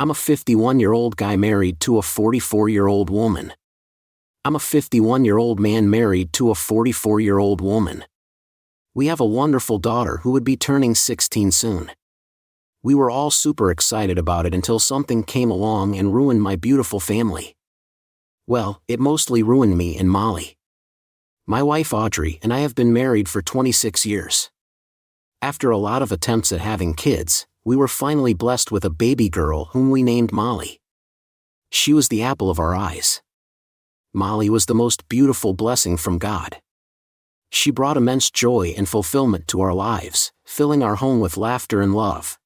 I'm a 51-year-old guy married to a 44-year-old woman. I'm a 51-year-old man married to a 44-year-old woman. We have a wonderful daughter who would be turning 16 soon. We were all super excited about it until something came along and ruined my beautiful family. Well, it mostly ruined me and Molly. My wife Audrey and I have been married for 26 years. After a lot of attempts at having kids, we were finally blessed with a baby girl whom we named Molly. She was the apple of our eyes. Molly was the most beautiful blessing from God. She brought immense joy and fulfillment to our lives, filling our home with laughter and love.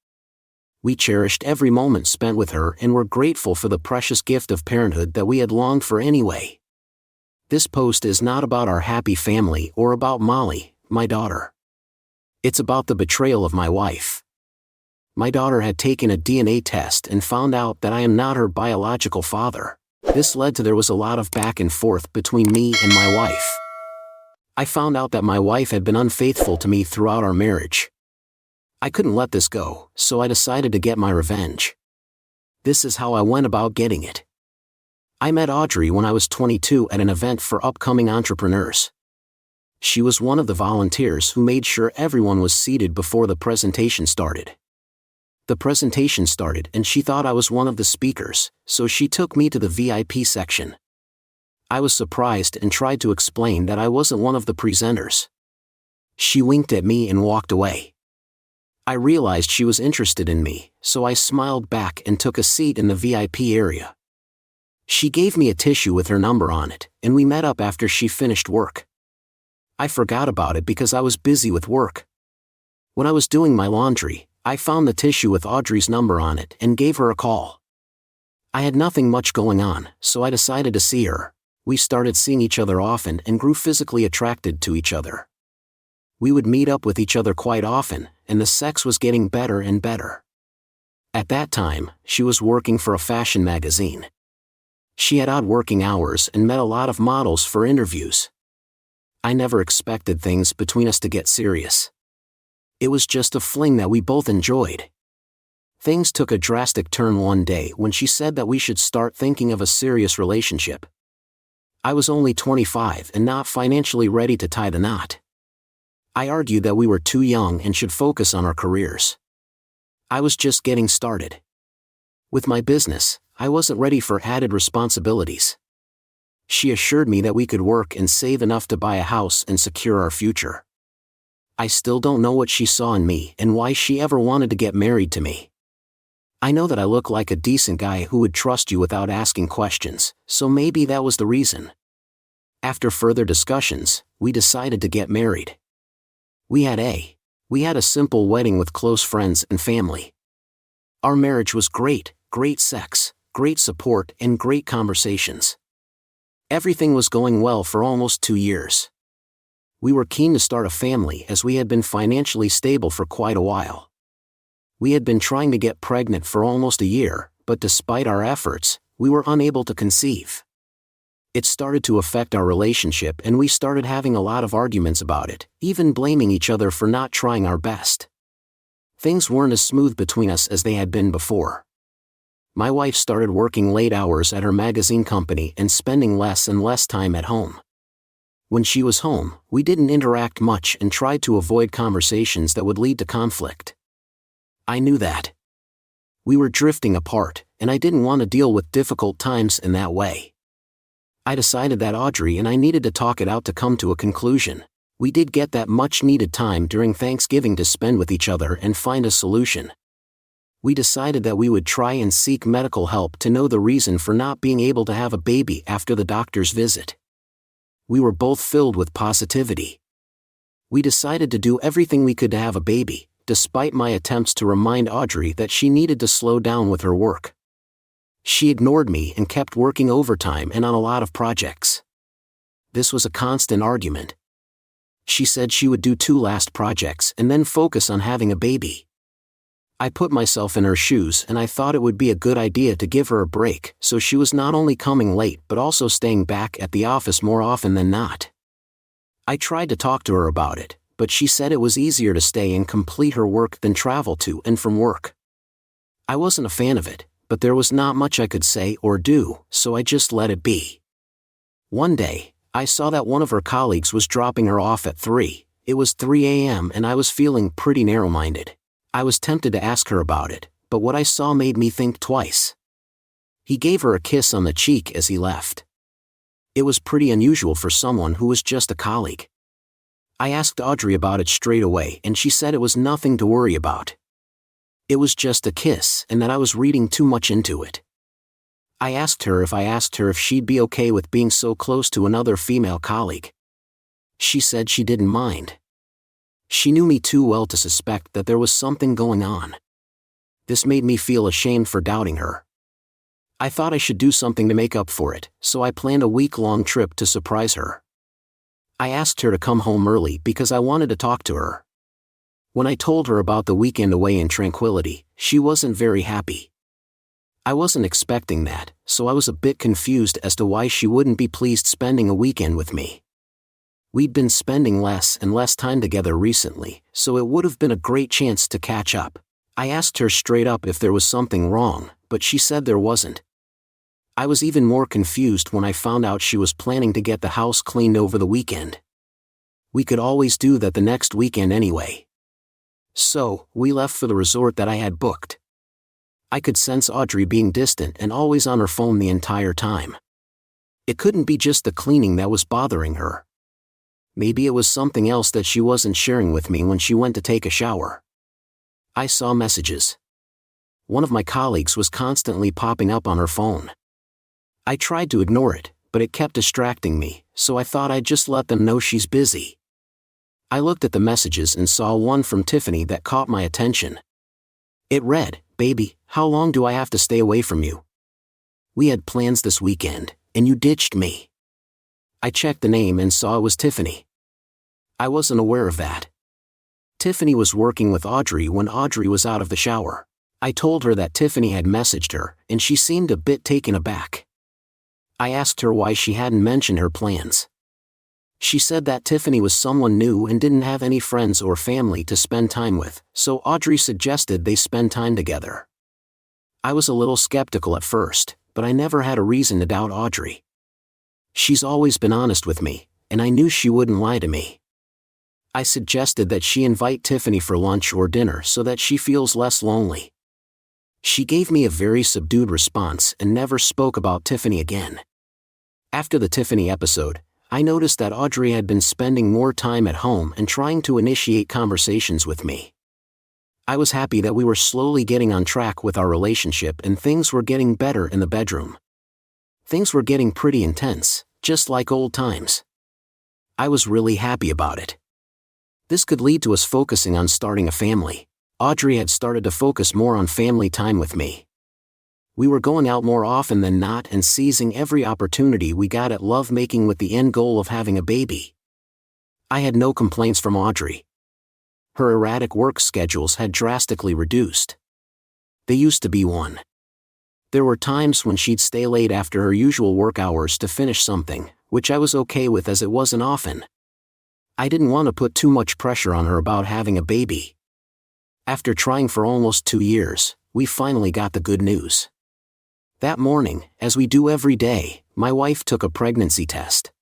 We cherished every moment spent with her and were grateful for the precious gift of parenthood that we had longed for anyway. This post is not about our happy family or about Molly, my daughter. It's about the betrayal of my wife. My daughter had taken a DNA test and found out that I am not her biological father. This led to there was a lot of back and forth between me and my wife. I found out that my wife had been unfaithful to me throughout our marriage. I couldn't let this go, so I decided to get my revenge. This is how I went about getting it. I met Audrey when I was 22 at an event for upcoming entrepreneurs. She was one of the volunteers who made sure everyone was seated before the presentation started. The presentation started and she thought I was one of the speakers, so she took me to the VIP section. I was surprised and tried to explain that I wasn't one of the presenters. She winked at me and walked away. I realized she was interested in me, so I smiled back and took a seat in the VIP area. She gave me a tissue with her number on it, and we met up after she finished work. I forgot about it because I was busy with work. When I was doing my laundry, I found the tissue with Audrey's number on it and gave her a call. I had nothing much going on, so I decided to see her. We started seeing each other often and grew physically attracted to each other. We would meet up with each other quite often, and the sex was getting better and better. At that time, she was working for a fashion magazine. She had odd working hours and met a lot of models for interviews. I never expected things between us to get serious. It was just a fling that we both enjoyed. Things took a drastic turn one day when she said that we should start thinking of a serious relationship. I was only 25 and not financially ready to tie the knot. I argued that we were too young and should focus on our careers. I was just getting started. With my business, I wasn't ready for added responsibilities. She assured me that we could work and save enough to buy a house and secure our future. I still don't know what she saw in me and why she ever wanted to get married to me. I know that I look like a decent guy who would trust you without asking questions, so maybe that was the reason. After further discussions, we decided to get married. We had a simple wedding with close friends and family. Our marriage was great sex, great support and great conversations. Everything was going well for almost 2 years. We were keen to start a family as we had been financially stable for quite a while. We had been trying to get pregnant for almost a year, but despite our efforts, we were unable to conceive. It started to affect our relationship and we started having a lot of arguments about it, even blaming each other for not trying our best. Things weren't as smooth between us as they had been before. My wife started working late hours at her magazine company and spending less and less time at home. When she was home, we didn't interact much and tried to avoid conversations that would lead to conflict. I knew that. We were drifting apart, and I didn't want to deal with difficult times in that way. I decided that Audrey and I needed to talk it out to come to a conclusion. We did get that much-needed time during Thanksgiving to spend with each other and find a solution. We decided that we would try and seek medical help to know the reason for not being able to have a baby after the doctor's visit. We were both filled with positivity. We decided to do everything we could to have a baby, despite my attempts to remind Audrey that she needed to slow down with her work. She ignored me and kept working overtime and on a lot of projects. This was a constant argument. She said she would do 2 last projects and then focus on having a baby. I put myself in her shoes and I thought it would be a good idea to give her a break, so she was not only coming late but also staying back at the office more often than not. I tried to talk to her about it, but she said it was easier to stay and complete her work than travel to and from work. I wasn't a fan of it, but there was not much I could say or do, so I just let it be. One day, I saw that one of her colleagues was dropping her off at 3. It was 3 a.m. and I was feeling pretty narrow-minded. I was tempted to ask her about it, but what I saw made me think twice. He gave her a kiss on the cheek as he left. It was pretty unusual for someone who was just a colleague. I asked Audrey about it straight away and she said it was nothing to worry about. It was just a kiss and that I was reading too much into it. I asked her if she'd be okay with being so close to another female colleague. She said she didn't mind. She knew me too well to suspect that there was something going on. This made me feel ashamed for doubting her. I thought I should do something to make up for it, so I planned a week-long trip to surprise her. I asked her to come home early because I wanted to talk to her. When I told her about the weekend away in tranquility, she wasn't very happy. I wasn't expecting that, so I was a bit confused as to why she wouldn't be pleased spending a weekend with me. We'd been spending less and less time together recently, so it would have been a great chance to catch up. I asked her straight up if there was something wrong, but she said there wasn't. I was even more confused when I found out she was planning to get the house cleaned over the weekend. We could always do that the next weekend anyway. So, we left for the resort that I had booked. I could sense Audrey being distant and always on her phone the entire time. It couldn't be just the cleaning that was bothering her. Maybe it was something else that she wasn't sharing with me when she went to take a shower. I saw messages. One of my colleagues was constantly popping up on her phone. I tried to ignore it, but it kept distracting me, so I thought I'd just let them know she's busy. I looked at the messages and saw one from Tiffany that caught my attention. It read, "Baby, how long do I have to stay away from you? We had plans this weekend, and you ditched me." I checked the name and saw it was Tiffany. I wasn't aware of that. Tiffany was working with Audrey when Audrey was out of the shower. I told her that Tiffany had messaged her, and she seemed a bit taken aback. I asked her why she hadn't mentioned her plans. She said that Tiffany was someone new and didn't have any friends or family to spend time with, so Audrey suggested they spend time together. I was a little skeptical at first, but I never had a reason to doubt Audrey. She's always been honest with me, and I knew she wouldn't lie to me. I suggested that she invite Tiffany for lunch or dinner so that she feels less lonely. She gave me a very subdued response and never spoke about Tiffany again. After the Tiffany episode, I noticed that Audrey had been spending more time at home and trying to initiate conversations with me. I was happy that we were slowly getting on track with our relationship and things were getting better in the bedroom. Things were getting pretty intense, just like old times. I was really happy about it. This could lead to us focusing on starting a family. Audrey had started to focus more on family time with me. We were going out more often than not and seizing every opportunity we got at lovemaking with the end goal of having a baby. I had no complaints from Audrey. Her erratic work schedules had drastically reduced. They used to be one. There were times when she'd stay late after her usual work hours to finish something, which I was okay with as it wasn't often. I didn't want to put too much pressure on her about having a baby. After trying for almost 2 years, we finally got the good news. That morning, as we do every day, my wife took a pregnancy test.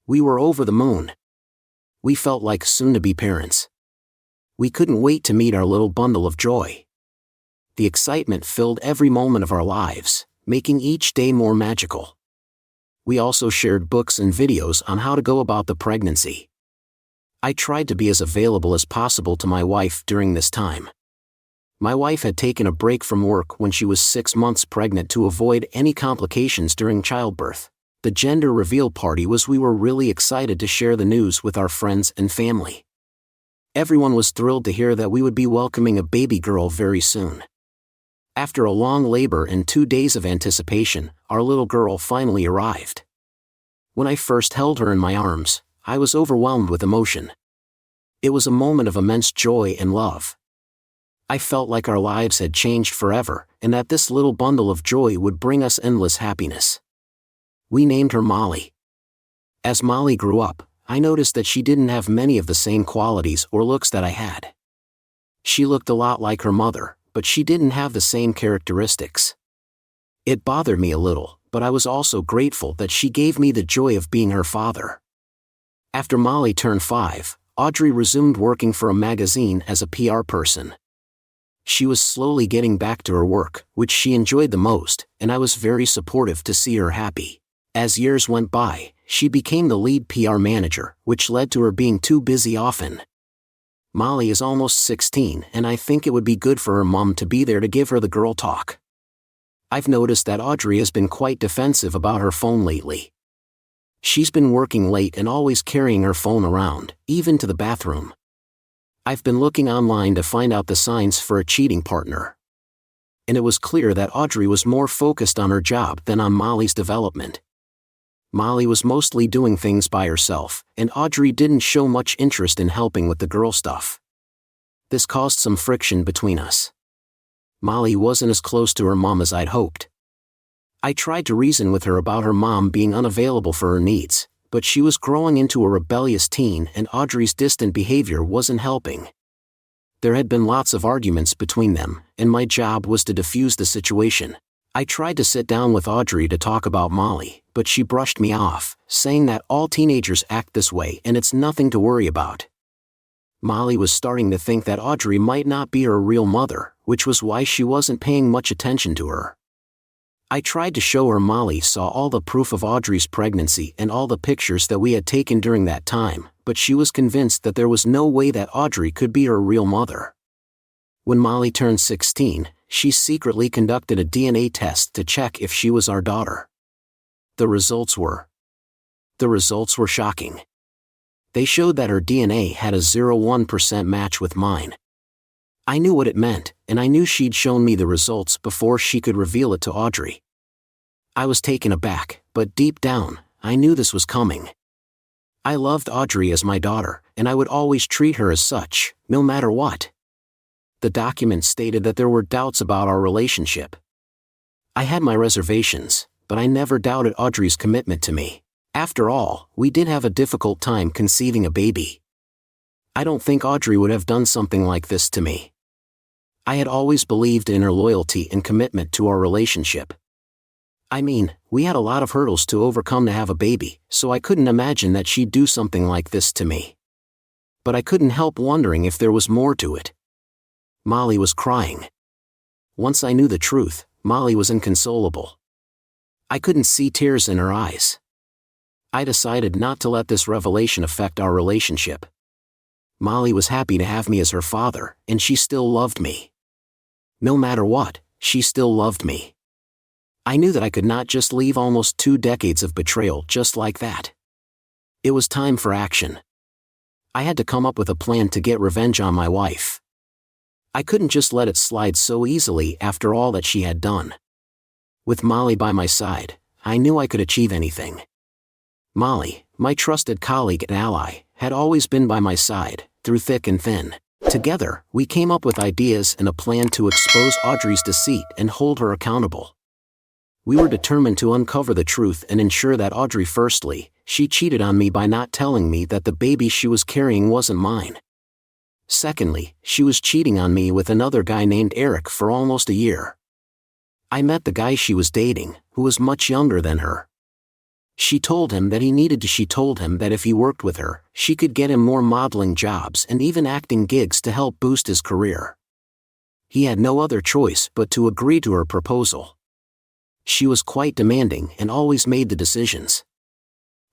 We were over the moon. We felt like soon-to-be parents. We couldn't wait to meet our little bundle of joy. The excitement filled every moment of our lives, making each day more magical. We also shared books and videos on how to go about the pregnancy. I tried to be as available as possible to my wife during this time. My wife had taken a break from work when she was 6 months pregnant to avoid any complications during childbirth. The gender reveal party was we were really excited to share the news with our friends and family. Everyone was thrilled to hear that we would be welcoming a baby girl very soon. After a long labor and 2 days of anticipation, our little girl finally arrived. When I first held her in my arms, I was overwhelmed with emotion. It was a moment of immense joy and love. I felt like our lives had changed forever, and that this little bundle of joy would bring us endless happiness. We named her Molly. As Molly grew up, I noticed that she didn't have many of the same qualities or looks that I had. She looked a lot like her mother, but she didn't have the same characteristics. It bothered me a little, but I was also grateful that she gave me the joy of being her father. After Molly turned 5, Audrey resumed working for a magazine as a PR person. She was slowly getting back to her work, which she enjoyed the most, and I was very supportive to see her happy. As years went by, she became the lead PR manager, which led to her being too busy often. Molly is almost 16, and I think it would be good for her mom to be there to give her the girl talk. I've noticed that Audrey has been quite defensive about her phone lately. She's been working late and always carrying her phone around, even to the bathroom. I've been looking online to find out the signs for a cheating partner. And it was clear that Audrey was more focused on her job than on Molly's development. Molly was mostly doing things by herself, and Audrey didn't show much interest in helping with the girl stuff. This caused some friction between us. Molly wasn't as close to her mom as I'd hoped. I tried to reason with her about her mom being unavailable for her needs, but she was growing into a rebellious teen and Audrey's distant behavior wasn't helping. There had been lots of arguments between them, and my job was to defuse the situation. I tried to sit down with Audrey to talk about Molly, but she brushed me off, saying that all teenagers act this way and it's nothing to worry about. Molly was starting to think that Audrey might not be her real mother, which was why she wasn't paying much attention to her. I tried to show her Molly saw all the proof of Audrey's pregnancy and all the pictures that we had taken during that time, but she was convinced that there was no way that Audrey could be her real mother. When Molly turned 16, she secretly conducted a DNA test to check if she was our daughter. The results were shocking. They showed that her DNA had a 0.1% match with mine. I knew what it meant, and I knew she'd shown me the results before she could reveal it to Audrey. I was taken aback, but deep down, I knew this was coming. I loved Audrey as my daughter, and I would always treat her as such, no matter what. The document stated that there were doubts about our relationship. I had my reservations, but I never doubted Audrey's commitment to me. After all, we did have a difficult time conceiving a baby. I don't think Audrey would have done something like this to me. I had always believed in her loyalty and commitment to our relationship. I mean, we had a lot of hurdles to overcome to have a baby, so I couldn't imagine that she'd do something like this to me. But I couldn't help wondering if there was more to it. Molly was crying. Once I knew the truth, Molly was inconsolable. I couldn't see tears in her eyes. I decided not to let this revelation affect our relationship. Molly was happy to have me as her father, and she still loved me. No matter what, she still loved me. I knew that I could not just leave almost 2 decades of betrayal just like that. It was time for action. I had to come up with a plan to get revenge on my wife. I couldn't just let it slide so easily after all that she had done. With Molly by my side, I knew I could achieve anything. Molly, my trusted colleague and ally, had always been by my side, through thick and thin. Together, we came up with ideas and a plan to expose Audrey's deceit and hold her accountable. We were determined to uncover the truth and ensure that Audrey, firstly, she cheated on me by not telling me that the baby she was carrying wasn't mine. Secondly, she was cheating on me with another guy named Eric for almost a year. I met the guy she was dating, who was much younger than her. She told him that if he worked with her, she could get him more modeling jobs and even acting gigs to help boost his career. He had no other choice but to agree to her proposal. She was quite demanding and always made the decisions.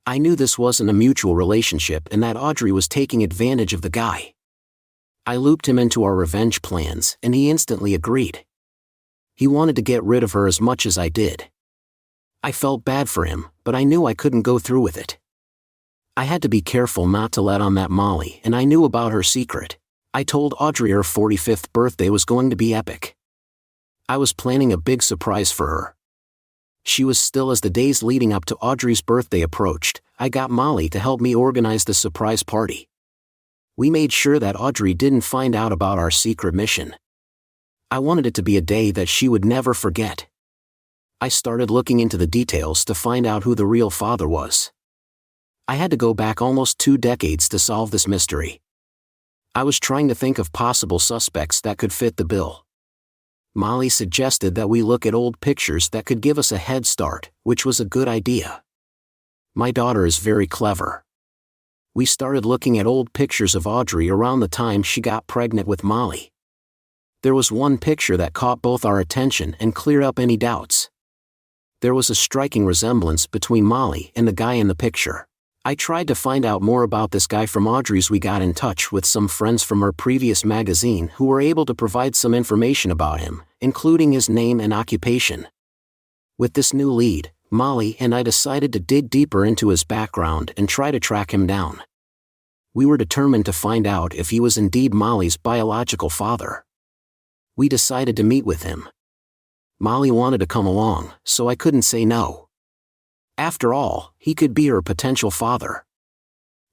I knew this wasn't a mutual relationship and that Audrey was taking advantage of the guy. I looped him into our revenge plans and he instantly agreed. He wanted to get rid of her as much as I did. I felt bad for him, but I knew I couldn't go through with it. I had to be careful not to let on that Molly and I knew about her secret. I told Audrey her 45th birthday was going to be epic. I was planning a big surprise for her. She was still as the days leading up to Audrey's birthday approached. I got Molly to help me organize the surprise party. We made sure that Audrey didn't find out about our secret mission. I wanted it to be a day that she would never forget. I started looking into the details to find out who the real father was. I had to go back almost 2 decades to solve this mystery. I was trying to think of possible suspects that could fit the bill. Molly suggested that we look at old pictures that could give us a head start, which was a good idea. My daughter is very clever. We started looking at old pictures of Audrey around the time she got pregnant with Molly. There was one picture that caught both our attention and cleared up any doubts. There was a striking resemblance between Molly and the guy in the picture. I tried to find out more about this guy from Audrey's. We got in touch with some friends from her previous magazine who were able to provide some information about him, including his name and occupation. With this new lead, Molly and I decided to dig deeper into his background and try to track him down. We were determined to find out if he was indeed Molly's biological father. We decided to meet with him. Molly wanted to come along, so I couldn't say no. After all, he could be her potential father.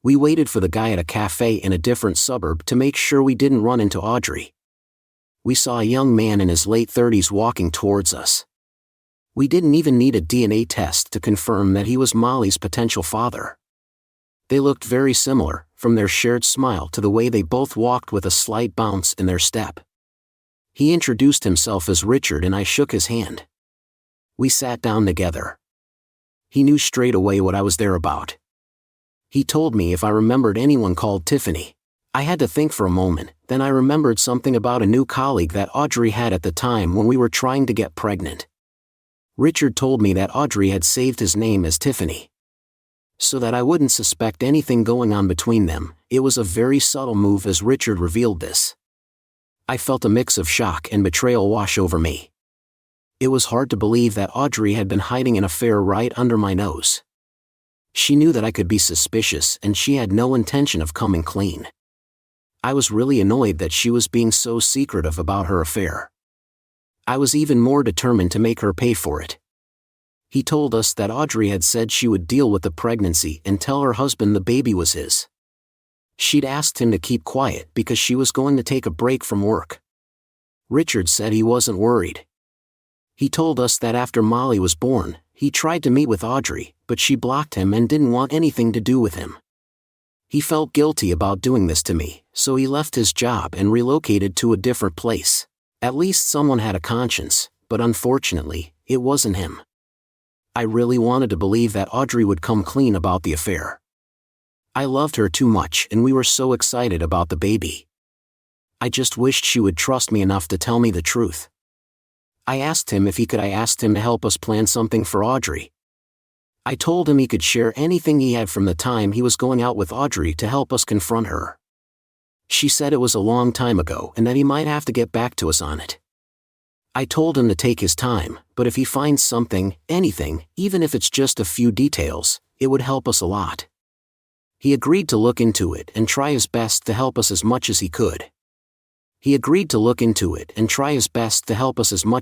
We waited for the guy at a cafe in a different suburb to make sure we didn't run into Audrey. We saw a young man in his late 30s walking towards us. We didn't even need a DNA test to confirm that he was Molly's potential father. They looked very similar, from their shared smile to the way they both walked with a slight bounce in their step. He introduced himself as Richard and I shook his hand. We sat down together. He knew straight away what I was there about. He told me if I remembered anyone called Tiffany. I had to think for a moment, then I remembered something about a new colleague that Audrey had at the time when we were trying to get pregnant. Richard told me that Audrey had saved his name as Tiffany. So that I wouldn't suspect anything going on between them, it was a very subtle move as Richard revealed this. I felt a mix of shock and betrayal wash over me. It was hard to believe that Audrey had been hiding an affair right under my nose. She knew that I could be suspicious and she had no intention of coming clean. I was really annoyed that she was being so secretive about her affair. I was even more determined to make her pay for it. He told us that Audrey had said she would deal with the pregnancy and tell her husband the baby was his. She'd asked him to keep quiet because she was going to take a break from work. Richard said he wasn't worried. He told us that after Molly was born, he tried to meet with Audrey, but she blocked him and didn't want anything to do with him. He felt guilty about doing this to me, so he left his job and relocated to a different place. At least someone had a conscience, but unfortunately, it wasn't him. I really wanted to believe that Audrey would come clean about the affair. I loved her too much and we were so excited about the baby. I just wished she would trust me enough to tell me the truth. I asked him if he could. I asked him to help us plan something for Audrey. I told him he could share anything he had from the time he was going out with Audrey to help us confront her. She said it was a long time ago and that he might have to get back to us on it. I told him to take his time, but if he finds something, anything, even if it's just a few details, it would help us a lot. He agreed to look into it and try his best to help us as much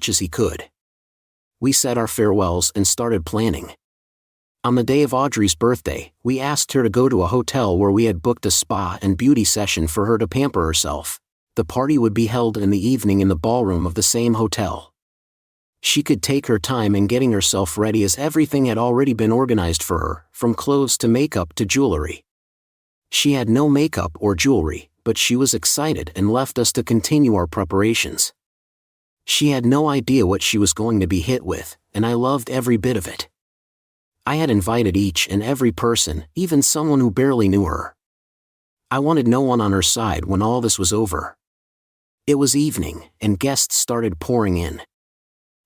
as he could. We said our farewells and started planning. On the day of Audrey's birthday, we asked her to go to a hotel where we had booked a spa and beauty session for her to pamper herself. The party would be held in the evening in the ballroom of the same hotel. She could take her time in getting herself ready as everything had already been organized for her, from clothes to makeup to jewelry. She had no makeup or jewelry, but she was excited and left us to continue our preparations. She had no idea what she was going to be hit with, and I loved every bit of it. I had invited each and every person, even someone who barely knew her. I wanted no one on her side when all this was over. It was evening, and guests started pouring in.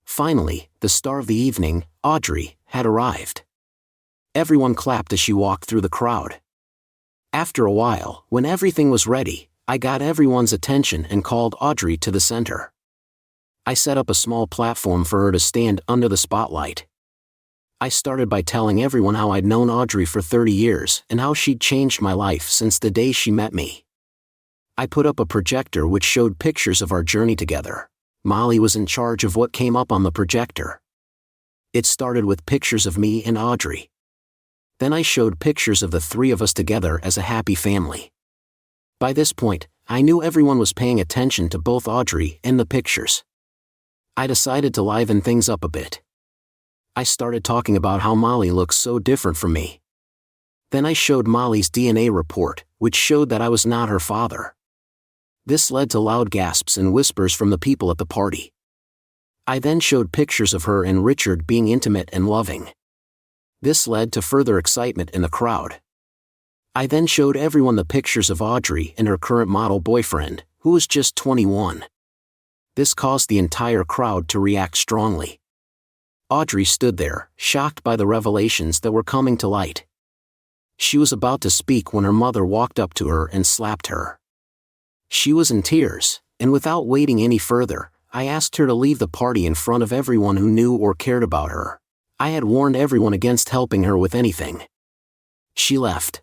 Finally, the star of the evening, Audrey, had arrived. Everyone clapped as she walked through the crowd. After a while, when everything was ready, I got everyone's attention and called Audrey to the center. I set up a small platform for her to stand under the spotlight. I started by telling everyone how I'd known Audrey for 30 years and how she'd changed my life since the day she met me. I put up a projector which showed pictures of our journey together. Molly was in charge of what came up on the projector. It started with pictures of me and Audrey. Then I showed pictures of the three of us together as a happy family. By this point, I knew everyone was paying attention to both Audrey and the pictures. I decided to liven things up a bit. I started talking about how Molly looks so different from me. Then I showed Molly's DNA report, which showed that I was not her father. This led to loud gasps and whispers from the people at the party. I then showed pictures of her and Richard being intimate and loving. This led to further excitement in the crowd. I then showed everyone the pictures of Audrey and her current model boyfriend, who was just 21. This caused the entire crowd to react strongly. Audrey stood there, shocked by the revelations that were coming to light. She was about to speak when her mother walked up to her and slapped her. She was in tears, and without waiting any further, I asked her to leave the party in front of everyone who knew or cared about her. I had warned everyone against helping her with anything. She left.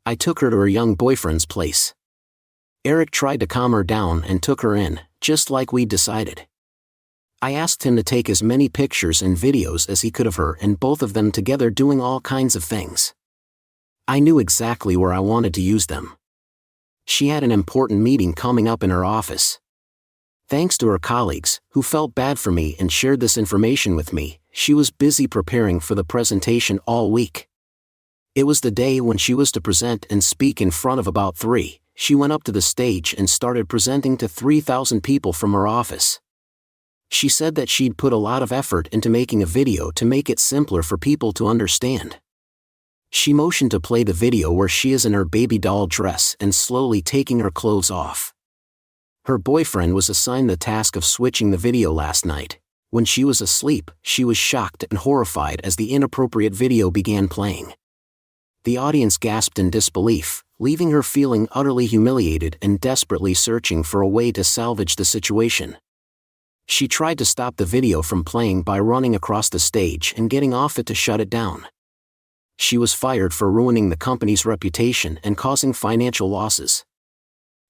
I took her to her young boyfriend's place. Eric tried to calm her down and took her in, just like we'd decided. I asked him to take as many pictures and videos as he could of her and both of them together doing all kinds of things. I knew exactly where I wanted to use them. She had an important meeting coming up in her office. Thanks to her colleagues, who felt bad for me and shared this information with me, she was busy preparing for the presentation all week. It was the day when she was to present and speak in front of about 3. She went up to the stage and started presenting to 3,000 people from her office. She said that she'd put a lot of effort into making a video to make it simpler for people to understand. She motioned to play the video where she is in her baby doll dress and slowly taking her clothes off. Her boyfriend was assigned the task of switching the video last night. When she was asleep, she was shocked and horrified as the inappropriate video began playing. The audience gasped in disbelief, leaving her feeling utterly humiliated and desperately searching for a way to salvage the situation. She tried to stop the video from playing by running across the stage and getting off it to shut it down. She was fired for ruining the company's reputation and causing financial losses.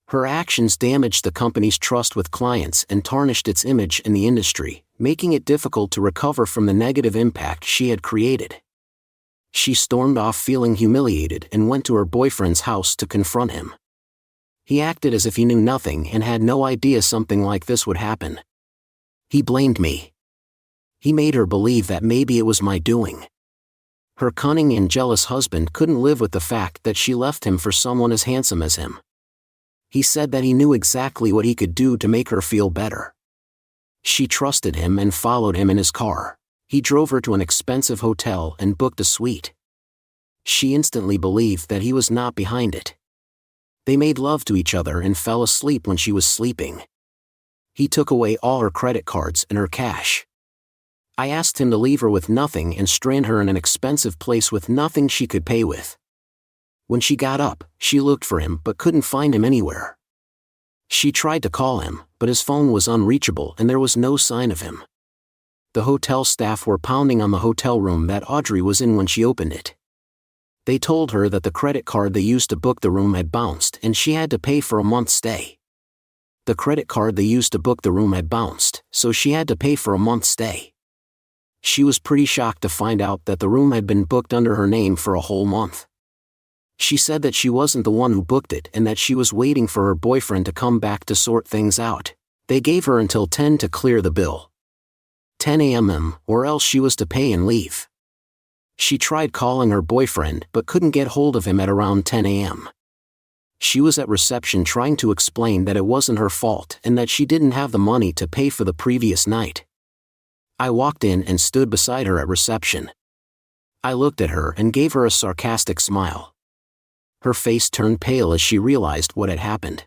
Her actions damaged the company's trust with clients and tarnished its image in the industry, making it difficult to recover from the negative impact she had created. She stormed off feeling humiliated and went to her boyfriend's house to confront him. He acted as if he knew nothing and had no idea something like this would happen. He blamed me. He made her believe that maybe it was my doing. Her cunning and jealous husband couldn't live with the fact that she left him for someone as handsome as him. He said that he knew exactly what he could do to make her feel better. She trusted him and followed him in his car. He drove her to an expensive hotel and booked a suite. She instantly believed that he was not behind it. They made love to each other and fell asleep when she was sleeping. He took away all her credit cards and her cash. I asked him to leave her with nothing and strand her in an expensive place with nothing she could pay with. When she got up, she looked for him but couldn't find him anywhere. She tried to call him, but his phone was unreachable and there was no sign of him. The hotel staff were pounding on the hotel room that Audrey was in when she opened it. They told her that the credit card they used to book the room had bounced and she had to pay for a month's stay. The credit card they used to book the room had bounced, so she had to pay for a month's stay. She was pretty shocked to find out that the room had been booked under her name for a whole month. She said that she wasn't the one who booked it and that she was waiting for her boyfriend to come back to sort things out. They gave her until 10 to clear the bill. 10 a.m. or else she was to pay and leave. She tried calling her boyfriend but couldn't get hold of him at around 10 a.m. She was at reception trying to explain that it wasn't her fault and that she didn't have the money to pay for the previous night. I walked in and stood beside her at reception. I looked at her and gave her a sarcastic smile. Her face turned pale as she realized what had happened.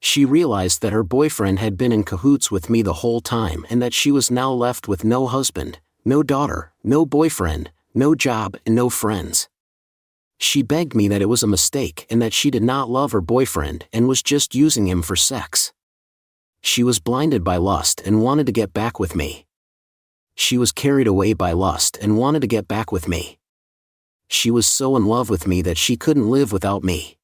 She realized that her boyfriend had been in cahoots with me the whole time and that she was now left with no husband, no daughter, no boyfriend, no job, and no friends. She begged me that it was a mistake and that she did not love her boyfriend and was just using him for sex. She was blinded by lust and wanted to get back with me. She was carried away by lust and wanted to get back with me. She was so in love with me that she couldn't live without me.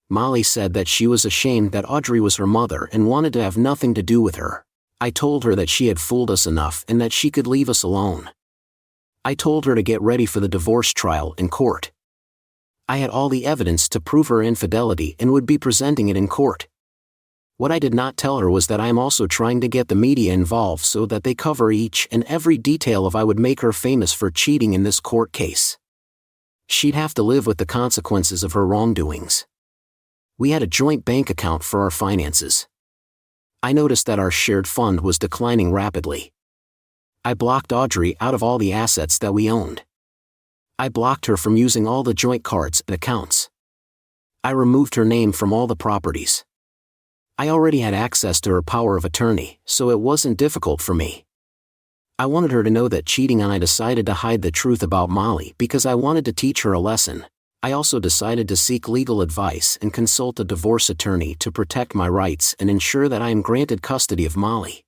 Molly said that she was ashamed that Audrey was her mother and wanted to have nothing to do with her. I told her that she had fooled us enough and that she could leave us alone. I told her to get ready for the divorce trial in court. I had all the evidence to prove her infidelity and would be presenting it in court. What I did not tell her was that I am also trying to get the media involved so that they cover each and every detail of I would make her famous for cheating in this court case. She'd have to live with the consequences of her wrongdoings. We had a joint bank account for our finances. I noticed that our shared fund was declining rapidly. I blocked Audrey out of all the assets that we owned. I blocked her from using all the joint cards and accounts. I removed her name from all the properties. I already had access to her power of attorney, so it wasn't difficult for me. I wanted her to know that cheating, and I decided to hide the truth about Molly because I wanted to teach her a lesson. I also decided to seek legal advice and consult a divorce attorney to protect my rights and ensure that I am granted custody of Molly.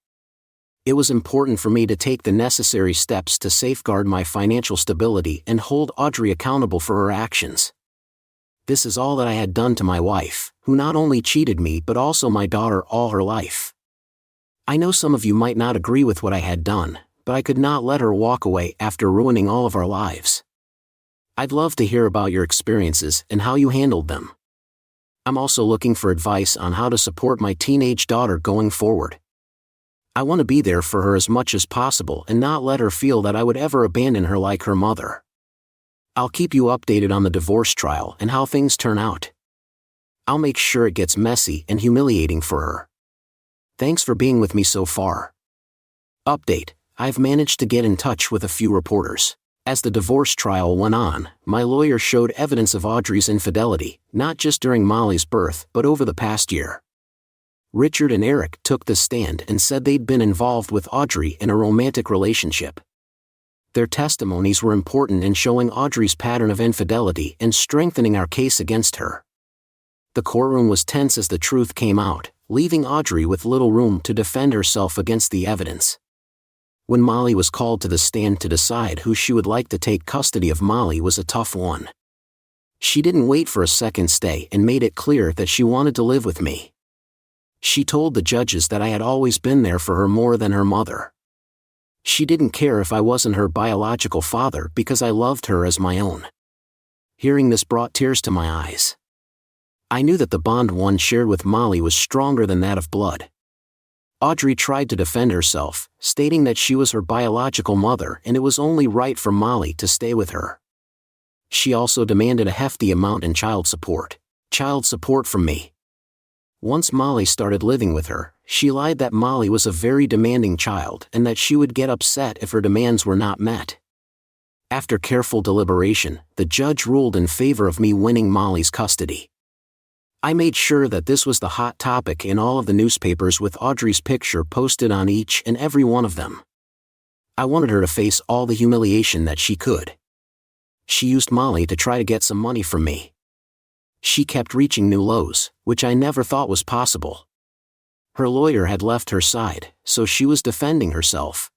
It was important for me to take the necessary steps to safeguard my financial stability and hold Audrey accountable for her actions. This is all that I had done to my wife, who not only cheated me but also my daughter all her life. I know some of you might not agree with what I had done, but I could not let her walk away after ruining all of our lives. I'd love to hear about your experiences and how you handled them. I'm also looking for advice on how to support my teenage daughter going forward. I want to be there for her as much as possible and not let her feel that I would ever abandon her like her mother. I'll keep you updated on the divorce trial and how things turn out. I'll make sure it gets messy and humiliating for her. Thanks for being with me so far. Update: I've managed to get in touch with a few reporters. As the divorce trial went on, my lawyer showed evidence of Audrey's infidelity, not just during Molly's birth but over the past year. Richard and Eric took the stand and said they'd been involved with Audrey in a romantic relationship. Their testimonies were important in showing Audrey's pattern of infidelity and strengthening our case against her. The courtroom was tense as the truth came out, leaving Audrey with little room to defend herself against the evidence. When Molly was called to the stand to decide who she would like to take custody of, Molly was a tough one. She didn't wait for a second stay and made it clear that she wanted to live with me. She told the judges that I had always been there for her more than her mother. She didn't care if I wasn't her biological father because I loved her as my own. Hearing this brought tears to my eyes. I knew that the bond one shared with Molly was stronger than that of blood. Audrey tried to defend herself, stating that she was her biological mother and it was only right for Molly to stay with her. She also demanded a hefty amount in child support from me. Once Molly started living with her, she lied that Molly was a very demanding child and that she would get upset if her demands were not met. After careful deliberation, the judge ruled in favor of me winning Molly's custody. I made sure that this was the hot topic in all of the newspapers with Audrey's picture posted on each and every one of them. I wanted her to face all the humiliation that she could. She used Molly to try to get some money from me. She kept reaching new lows, which I never thought was possible. Her lawyer had left her side, so she was defending herself.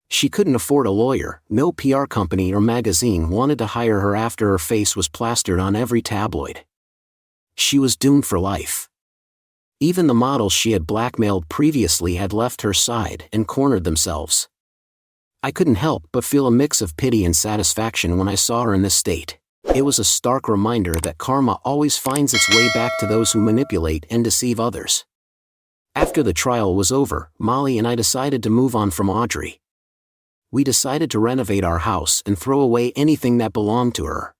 She couldn't afford a lawyer, no PR company or magazine wanted to hire her after her face was plastered on every tabloid. She was doomed for life. Even the models she had blackmailed previously had left her side and cornered themselves. I couldn't help but feel a mix of pity and satisfaction when I saw her in this state. It was a stark reminder that karma always finds its way back to those who manipulate and deceive others. After the trial was over, Molly and I decided to move on from Audrey. We decided to renovate our house and throw away anything that belonged to her.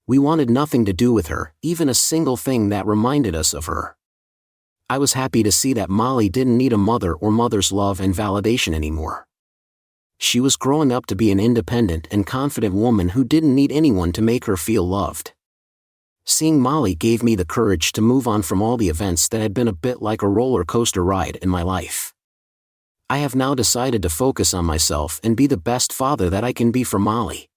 We wanted nothing to do with her, even a single thing that reminded us of her. I was happy to see that Molly didn't need a mother or mother's love and validation anymore. She was growing up to be an independent and confident woman who didn't need anyone to make her feel loved. Seeing Molly gave me the courage to move on from all the events that had been a bit like a roller coaster ride in my life. I have now decided to focus on myself and be the best father that I can be for Molly.